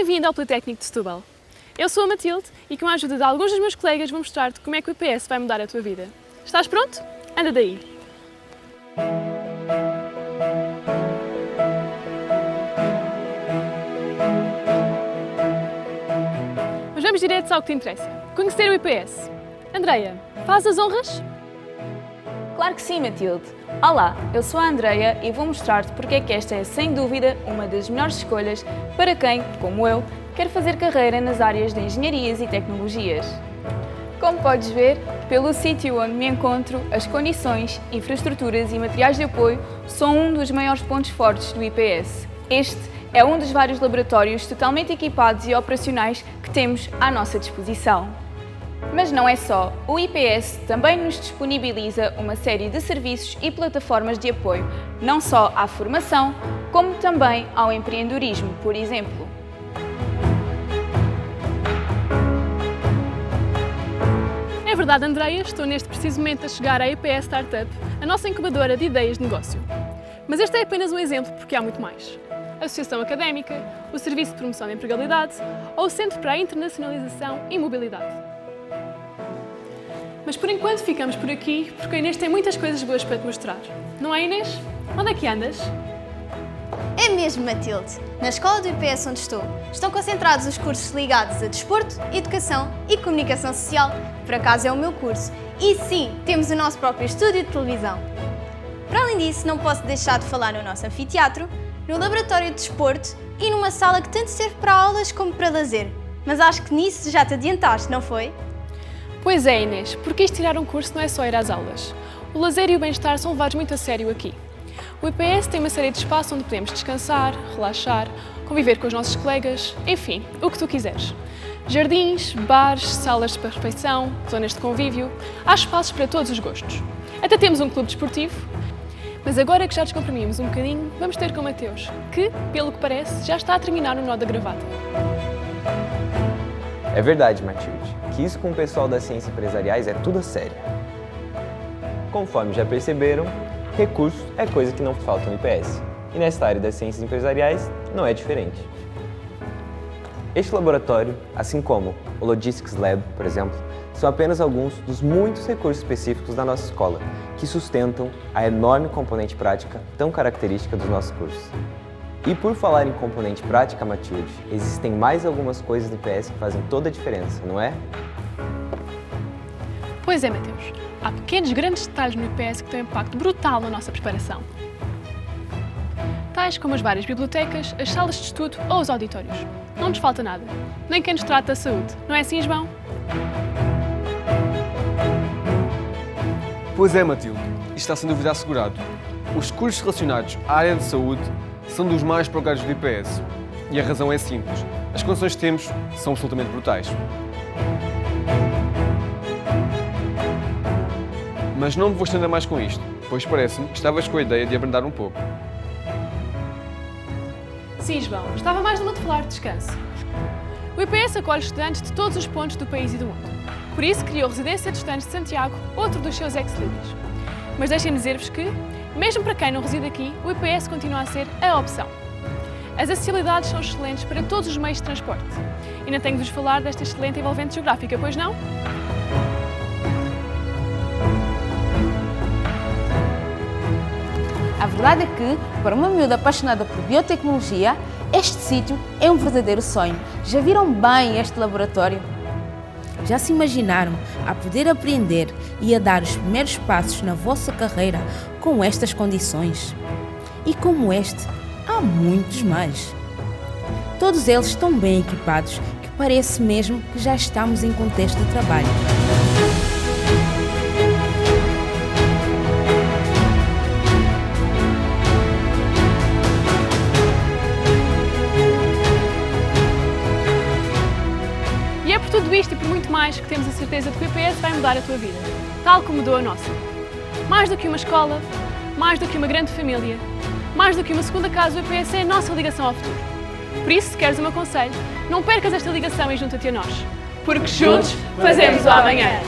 Bem-vindo ao Politécnico de Setúbal. Eu sou a Matilde e com a ajuda de alguns dos meus colegas vou mostrar-te como é que o IPS vai mudar a tua vida. Estás pronto? Anda daí! Mas vamos direto ao que te interessa. Conhecer o IPS. Andreia, faz as honras? Claro que sim, Matilde. Olá, eu sou a Andreia e vou mostrar-te porque é que esta é, sem dúvida, uma das melhores escolhas para quem, como eu, quer fazer carreira nas áreas de engenharias e tecnologias. Como podes ver, pelo sítio onde me encontro, as condições, infraestruturas e materiais de apoio são um dos maiores pontos fortes do IPS. Este é um dos vários laboratórios totalmente equipados e operacionais que temos à nossa disposição. Mas não é só, o IPS também nos disponibiliza uma série de serviços e plataformas de apoio, não só à formação, como também ao empreendedorismo, por exemplo. É verdade, Andreia, estou neste preciso momento a chegar à IPS Startup, a nossa incubadora de ideias de negócio. Mas este é apenas um exemplo, porque há muito mais. A Associação Académica, o Serviço de Promoção da Empregabilidade ou o Centro para a Internacionalização e Mobilidade. Mas por enquanto ficamos por aqui, porque a Inês tem muitas coisas boas para te mostrar. Não é, Inês? Onde é que andas? É mesmo, Matilde. Na escola do IPS onde estou, estão concentrados os cursos ligados a desporto, educação e comunicação social, que por acaso é o meu curso. E sim, temos o nosso próprio estúdio de televisão. Para além disso, não posso deixar de falar no nosso anfiteatro, no laboratório de desporto e numa sala que tanto serve para aulas como para lazer. Mas acho que nisso já te adiantaste, não foi? Pois é, Inês, porque isto tirar um curso não é só ir às aulas. O lazer e o bem-estar são levados muito a sério aqui. O IPS tem uma série de espaços onde podemos descansar, relaxar, conviver com os nossos colegas, enfim, o que tu quiseres. Jardins, bares, salas de refeição, zonas de convívio, há espaços para todos os gostos. Até temos um clube desportivo. Mas agora que já descomprimimos um bocadinho, vamos ter com o Mateus, que, pelo que parece, já está a terminar o nó da gravata. É verdade, Matilde, que isso com o pessoal das ciências empresariais é tudo a sério. Conforme já perceberam, recursos é coisa que não falta no IPS, e nesta área das ciências empresariais não é diferente. Este laboratório, assim como o Logistics Lab, por exemplo, são apenas alguns dos muitos recursos específicos da nossa escola, que sustentam a enorme componente prática tão característica dos nossos cursos. E por falar em componente prática, Matilde, existem mais algumas coisas no IPS que fazem toda a diferença, não é? Pois é, Mateus. Há pequenos e grandes detalhes no IPS que têm um impacto brutal na nossa preparação. Tais como as várias bibliotecas, as salas de estudo ou os auditórios. Não nos falta nada. Nem quem nos trata da saúde. Não é assim, João? Pois é, Matilde. Isto está sem dúvida assegurado. Os cursos relacionados à área de saúde são dos mais procurados do IPS. E a razão é simples. As condições que temos são absolutamente brutais. Mas não me vou estender mais com isto, pois parece-me que estavas com a ideia de abrandar um pouco. Sim, João. Estava mais numa de falar de descanso. O IPS acolhe estudantes de todos os pontos do país e do mundo. Por isso, criou a Residência de Estudantes de Santiago, outro dos seus ex-libris. Mas deixem-me dizer-vos que, mesmo para quem não reside aqui, o IPS continua a ser a opção. As acessibilidades são excelentes para todos os meios de transporte. E não tenho de vos falar desta excelente envolvente geográfica, pois não? A verdade é que, para uma miúda apaixonada por biotecnologia, este sítio é um verdadeiro sonho. Já viram bem este laboratório? Já se imaginaram a poder aprender e a dar os primeiros passos na vossa carreira com estas condições? E como este, há muitos mais. Todos eles estão bem equipados, que parece mesmo que já estamos em contexto de trabalho. E é por tudo isto e por muito mais que temos a certeza de que o IPS vai mudar a tua vida, tal como mudou a nossa. Mais do que uma escola, mais do que uma grande família, mais do que uma segunda casa, o IPS é a nossa ligação ao futuro. Por isso, se queres o meu conselho, não percas esta ligação e junta-te a nós, porque juntos fazemos o amanhã.